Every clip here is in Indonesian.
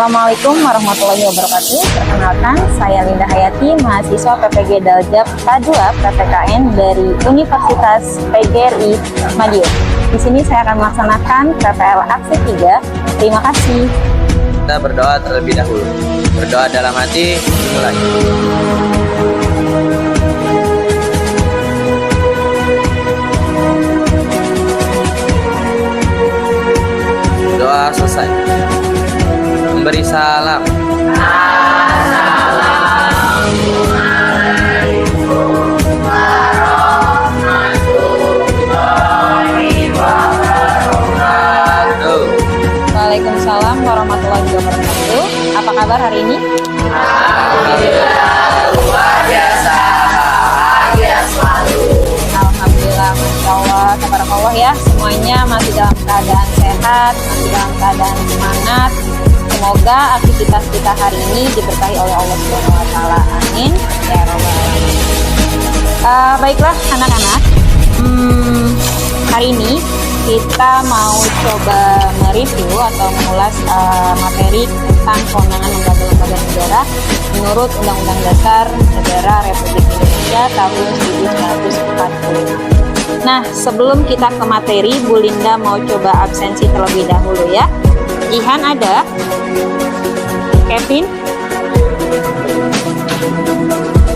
Assalamualaikum warahmatullahi wabarakatuh. Perkenalkan, saya Linda Hayati, mahasiswa PPG Daljab K2 PPKN dari Universitas PGRI Madiun. Di sini saya akan melaksanakan PPL Aksi 3. Terima kasih. Kita berdoa terlebih dahulu. Berdoa dalam hati, dimulai. Doa selesai. Memberi salam. Waalaikumsalam warahmatullahi wabarakatuh. Apa kabar hari ini? Alhamdulillah, luar biasa, bahagia selalu. Alhamdulillah, Masya Allah, tabarakallah ya. Semuanya masih dalam keadaan sehat, masih dalam keadaan semangat. Semoga aktivitas kita hari ini diberkahi oleh Allah Subhanahu wa Ta'ala. Amin. Ya Rabbal Alamin. Baiklah anak-anak, hari ini kita mau coba mereview atau mengulas materi tentang kewenangan lembaga-lembaga negara menurut Undang-Undang Dasar Negara Republik Indonesia tahun 1945. Nah, sebelum kita ke materi, Bu Linda mau coba absensi terlebih dahulu ya. Jihan ada, Kevin,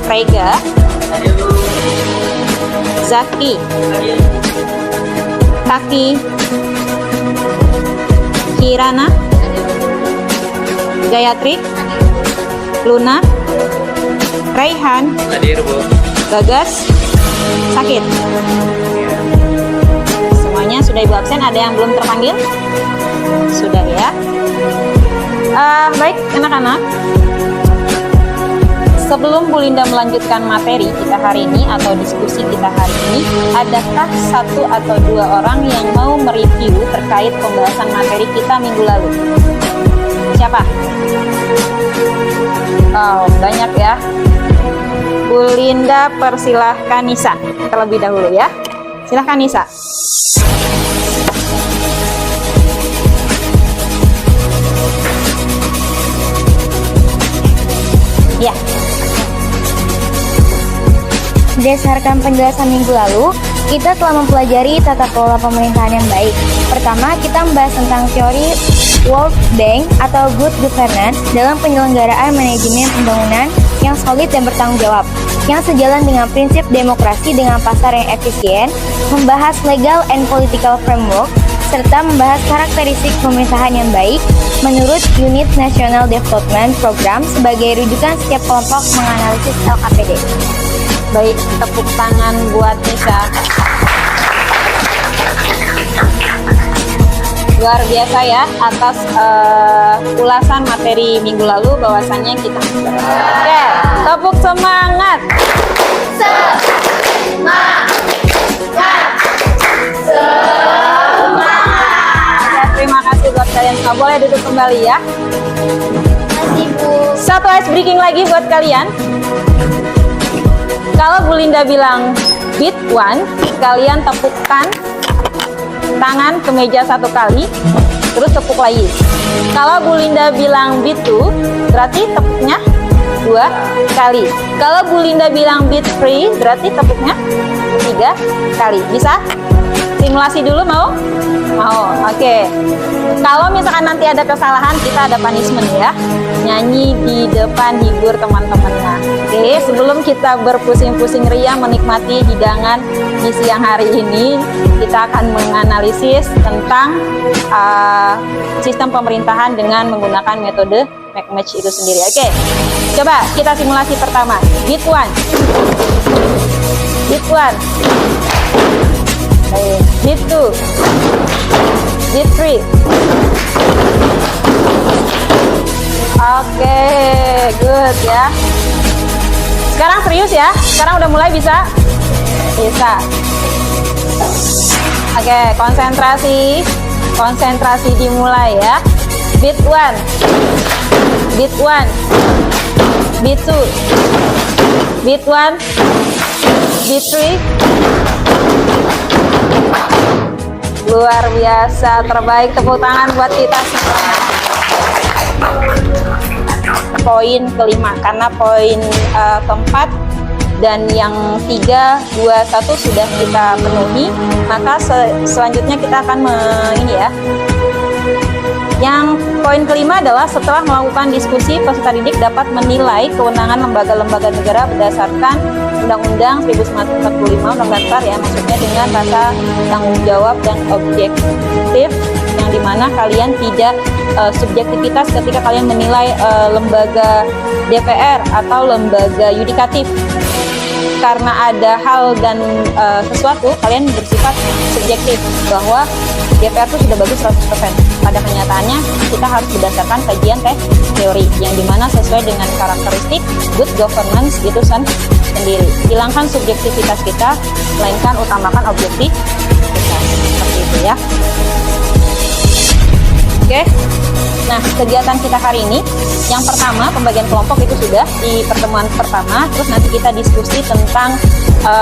Rega, Zaki, Kaki, Kirana, Gayatri, Luna, Raihan, Hadir, Bu. Gagas, sakit. Semuanya sudah Ibu absen. Ada yang belum terpanggil? Sudah ya. Baik anak-anak, sebelum Bu Linda melanjutkan materi kita hari ini atau diskusi kita hari ini, adakah satu atau dua orang yang mau mereview terkait pembahasan materi kita minggu lalu? Siapa? Oh, banyak ya. Bu Linda persilahkan Nisa terlebih dahulu ya. Silahkan Nisa. Ya. Berdasarkan penjelasan minggu lalu, kita telah mempelajari tata kelola pemerintahan yang baik. Pertama, kita membahas tentang teori World Bank atau Good Governance dalam penyelenggaraan manajemen pembangunan yang solid dan bertanggung jawab, yang sejalan dengan prinsip demokrasi dengan pasar yang efisien, membahas legal and political framework, serta membahas karakteristik pemerintahan yang baik menurut Unit National Development Program sebagai rujukan setiap kelompok menganalisis LKPD. Baik, tepuk tangan buat Nisa. Luar biasa ya atas ulasan materi minggu lalu, bahwasannya kita oke, tepuk semangat. Terima kasih buat kalian. Boleh duduk kembali ya. Masih Bu. Satu ice breaking lagi buat kalian. Kalau Bu Linda bilang beat one, kalian tepukkan tangan ke meja satu kali, terus tepuk lagi. Kalau Bu Linda bilang beat two, berarti tepuknya 2 kali. Kalau Bu Linda bilang beat three, berarti tepuknya 3 kali. Bisa? Simulasi dulu mau? Mau, oke. Kalau misalkan nanti ada kesalahan, kita ada punishment ya. Nyanyi di depan, hibur teman-temannya. Oke, sebelum kita berpusing-pusing ria menikmati hidangan di siang hari ini, kita akan menganalisis tentang sistem pemerintahan dengan menggunakan metode make match itu sendiri. Oke, coba kita simulasi pertama. Beat one. Beat one. Beat two. Beat three. Oke, good ya. Sekarang serius ya. Sekarang udah mulai bisa? Bisa. Oke, konsentrasi. Konsentrasi dimulai ya. Beat one. Beat one. Beat two. Beat one. Beat three. Luar biasa, terbaik, tepuk tangan buat kita semua. poin kelima, karena poin keempat dan yang 3, 2, 1 sudah kita penuhi, maka selanjutnya kita akan ini ya. Yang poin kelima adalah setelah melakukan diskusi, peserta didik dapat menilai kewenangan lembaga-lembaga negara berdasarkan Undang-Undang 1945, Undang-Undang Dasar ya, maksudnya dengan rasa tanggung jawab dan objektif, yang dimana kalian tidak subjektivitas ketika kalian menilai lembaga DPR atau lembaga yudikatif. Karena ada hal dan sesuatu, kalian bersifat subjektif bahwa DPR itu sudah bagus 100%. Pada kenyataannya kita harus berdasarkan kajian teori yang dimana sesuai dengan karakteristik good governance itu sendiri. Hilangkan subjektivitas kita, melainkan utamakan objektivitas. Seperti itu ya. Oke. Nah, kegiatan kita hari ini, yang pertama pembagian kelompok itu sudah di pertemuan pertama. Terus nanti kita diskusi tentang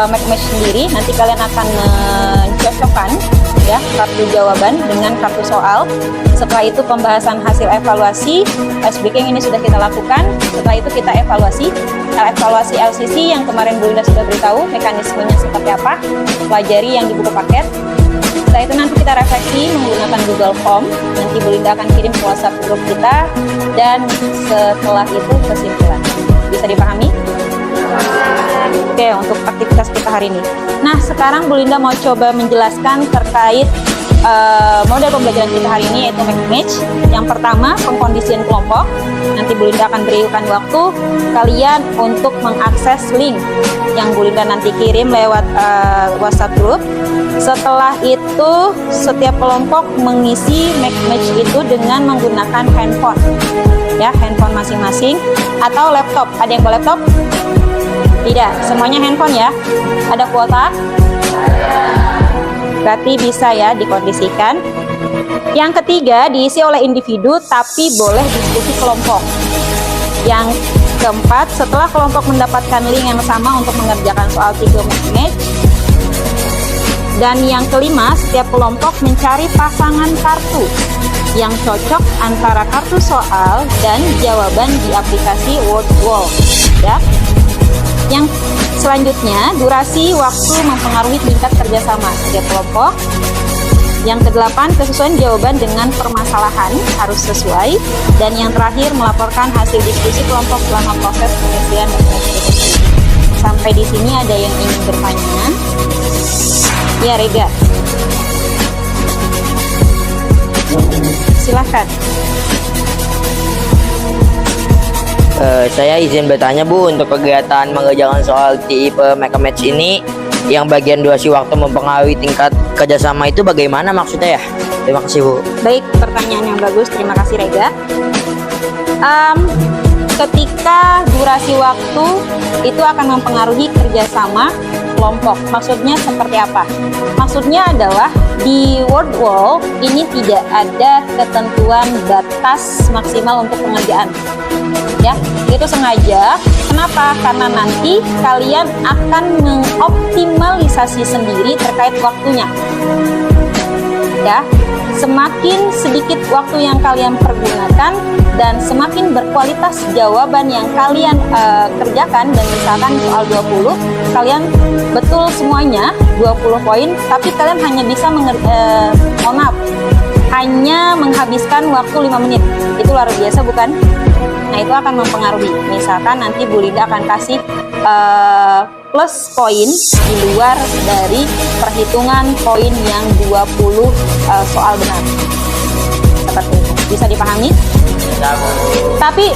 match sendiri. Nanti kalian akan mencocokkan ya kartu jawaban dengan kartu soal. Setelah itu pembahasan hasil evaluasi SBK yang ini sudah kita lakukan. Setelah itu kita evaluasi LCC yang kemarin Bu Linda sudah beritahu mekanismenya seperti apa. Pelajari yang di buku paket. Setelah itu nanti kita refleksi menggunakan Google Form. Nanti Bu Linda akan kirim ke WhatsApp grup kita, dan setelah itu kesimpulan. Bisa dipahami? Oke, untuk aktivitas kita hari ini. Nah, sekarang Bu Linda mau coba menjelaskan terkait model pembelajaran kita hari ini, yaitu match. Yang pertama, pengkondisian kelompok. Nanti Bu Linda akan berikan waktu kalian untuk mengakses link yang Bu Linda nanti kirim lewat WhatsApp group. Setelah itu, setiap kelompok mengisi match itu dengan menggunakan handphone, ya, handphone masing-masing atau laptop. Ada yang bawa laptop? Tidak, semuanya handphone ya. Ada kuota? Berarti bisa ya dikondisikan. Yang ketiga, diisi oleh individu tapi boleh diskusi kelompok. Yang keempat, setelah kelompok mendapatkan link yang sama untuk mengerjakan soal 3 match. Dan yang kelima, setiap kelompok mencari pasangan kartu yang cocok antara kartu soal dan jawaban di aplikasi WordWall ya. Yang selanjutnya, durasi waktu mempengaruhi tingkat kerjasama setiap kelompok. Yang kedelapan, kesesuaian jawaban dengan permasalahan harus sesuai. Dan yang terakhir, melaporkan hasil diskusi kelompok selama proses penyelesaian dan diskusi. Sampai di sini ada yang ingin bertanya? Ya, Rega. Silahkan. Saya izin bertanya Bu, untuk kegiatan mengerjakan soal tipe match ini yang bagian durasi waktu mempengaruhi tingkat kerjasama itu bagaimana maksudnya ya? Terima kasih Bu. Baik, pertanyaan yang bagus. Terima kasih Rega. Ketika durasi waktu itu akan mempengaruhi kerjasama kelompok. Maksudnya seperti apa? Maksudnya adalah di WordWall ini tidak ada ketentuan batas maksimal untuk pengerjaan. Ya, itu sengaja. Kenapa? Karena nanti kalian akan mengoptimalisasi sendiri terkait waktunya. Ya, semakin sedikit waktu yang kalian pergunakan dan semakin berkualitas jawaban yang kalian kerjakan. Dan misalkan soal 20, kalian betul semuanya 20 poin, tapi kalian hanya bisa hanya menghabiskan waktu 5 menit. Itu luar biasa bukan? Nah, itu akan mempengaruhi. Misalkan nanti Bu Linda akan kasih plus poin di luar dari perhitungan poin yang 20 soal benar. Seperti itu. Bisa dipahami? Tapi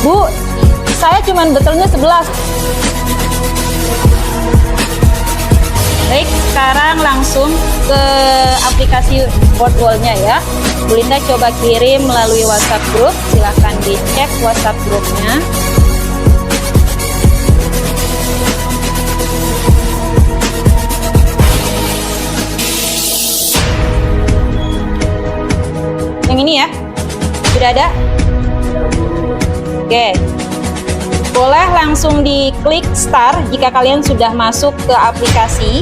Bu, saya cuman betulnya 11. Baik, sekarang langsung ke aplikasi WordWall-nya ya. Bu Linda coba kirim melalui WhatsApp group. Silahkan dicek WhatsApp grupnya. Yang ini ya? Sudah ada? Oke. Boleh langsung diklik start jika kalian sudah masuk ke aplikasi.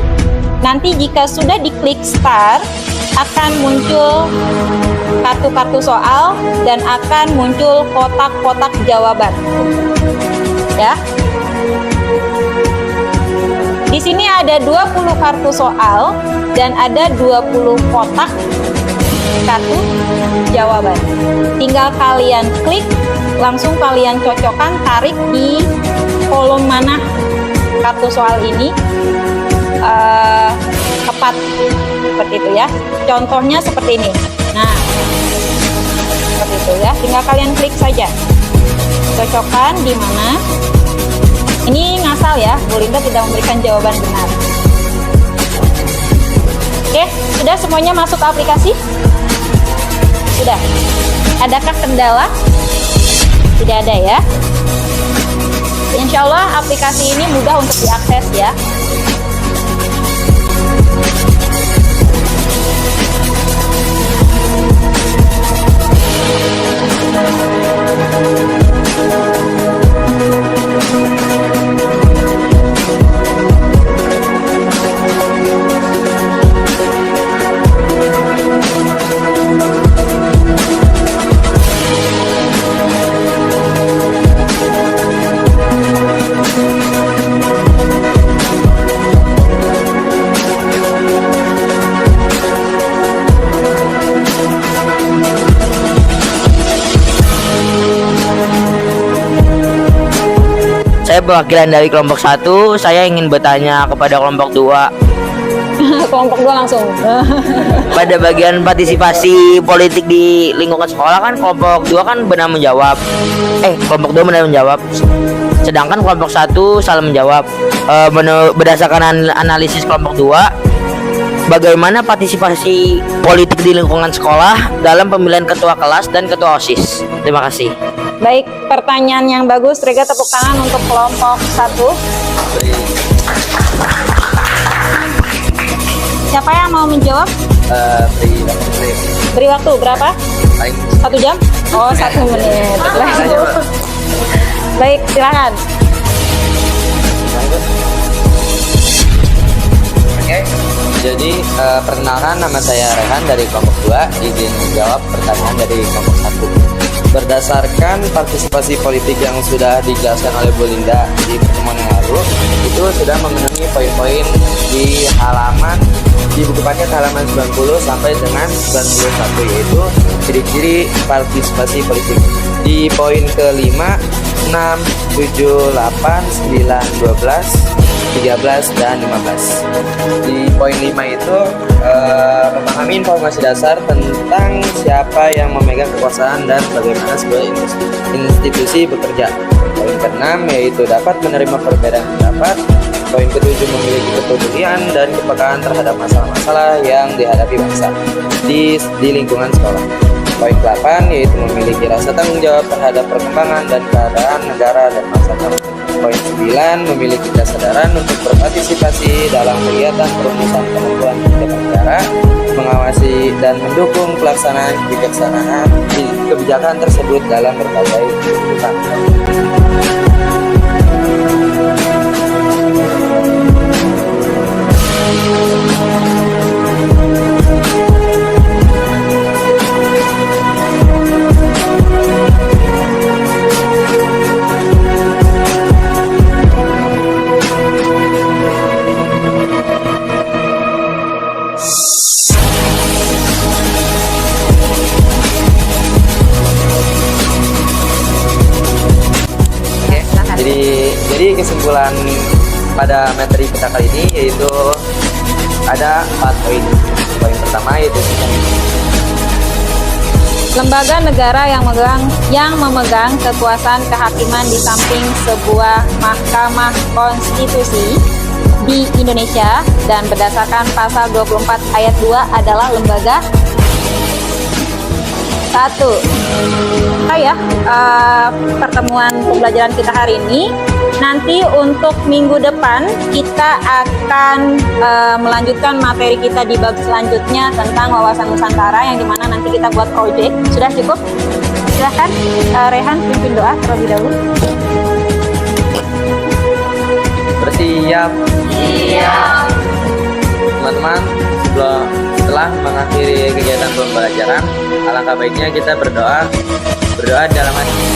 Nanti jika sudah diklik start, akan muncul kartu-kartu soal dan akan muncul kotak-kotak jawaban. Ya. Di sini ada 20 kartu soal dan ada 20 kotak kartu jawaban. Tinggal kalian klik, langsung kalian cocokkan, tarik di kolom mana kartu soal ini tepat, seperti itu ya. Contohnya seperti ini. Nah, seperti itu ya. Tinggal kalian klik saja. Cocokkan di mana. Ini ngasal ya, Bu Linda tidak memberikan jawaban benar. Oke, sudah semuanya masuk ke aplikasi? Sudah. Adakah kendala? Tidak ada ya. Insya Allah aplikasi ini mudah untuk diakses ya. Saya perwakilan dari kelompok 1, saya ingin bertanya kepada kelompok 2. Kelompok 2 langsung. Pada bagian partisipasi politik di lingkungan sekolah kan kelompok 2 kan benar menjawab. Kelompok 2 benar menjawab. Sedangkan kelompok 1 salah menjawab. Berdasarkan analisis kelompok 2, bagaimana partisipasi politik di lingkungan sekolah dalam pemilihan ketua kelas dan ketua OSIS? Terima kasih. Baik, pertanyaan yang bagus. Rega tepuk tangan untuk kelompok 1. Siapa yang mau menjawab? Beri waktu berapa? 1 jam? Oh, 1 menit. Baik, silakan. Oke, jadi perkenalkan, nama saya Rehan dari kelompok 2. Izin menjawab pertanyaan dari kelompok 1. Berdasarkan partisipasi politik yang sudah dijelaskan oleh Bu Linda di pertemuan yang lalu, itu sudah memenuhi poin-poin di buku paket halaman 90 sampai dengan 91, yaitu ciri-ciri partisipasi politik. Di poin ke-5, 6, 7, 8, 9, 12, 13, dan 15. Di poin 5 itu memahami informasi dasar tentang siapa yang memegang kekuasaan dan bagaimana sebuah institusi bekerja. Poin ke-6 yaitu dapat menerima perbedaan pendapat. Poin ke-7 memiliki kepedulian dan kepekaan terhadap masalah-masalah yang dihadapi bangsa di lingkungan sekolah. Poin ke-8 yaitu memiliki rasa tanggung jawab terhadap perkembangan dan keadaan negara dan masyarakat. Poin 9 memiliki kesadaran untuk berpartisipasi dalam kegiatan perumusan penentuan negara, mengawasi dan mendukung pelaksanaan kebijakan tersebut dalam berbagai kehidupan. Jadi kesimpulan pada materi kita kali ini yaitu ada 4 poin. Poin pertama yaitu lembaga negara yang memegang kekuasaan kehakiman di samping sebuah mahkamah konstitusi di Indonesia dan berdasarkan pasal 24 ayat 2 adalah lembaga 1. Pertemuan pembelajaran kita hari ini. Nanti untuk minggu depan kita akan melanjutkan materi kita di bab selanjutnya tentang wawasan Nusantara, yang dimana nanti kita buat project. Sudah cukup? Silahkan Rehan pimpin doa terlebih dahulu. Bersiap. Siap. Teman-teman, setelah mengakhiri kegiatan pembelajaran, alangkah baiknya kita berdoa dalam hati.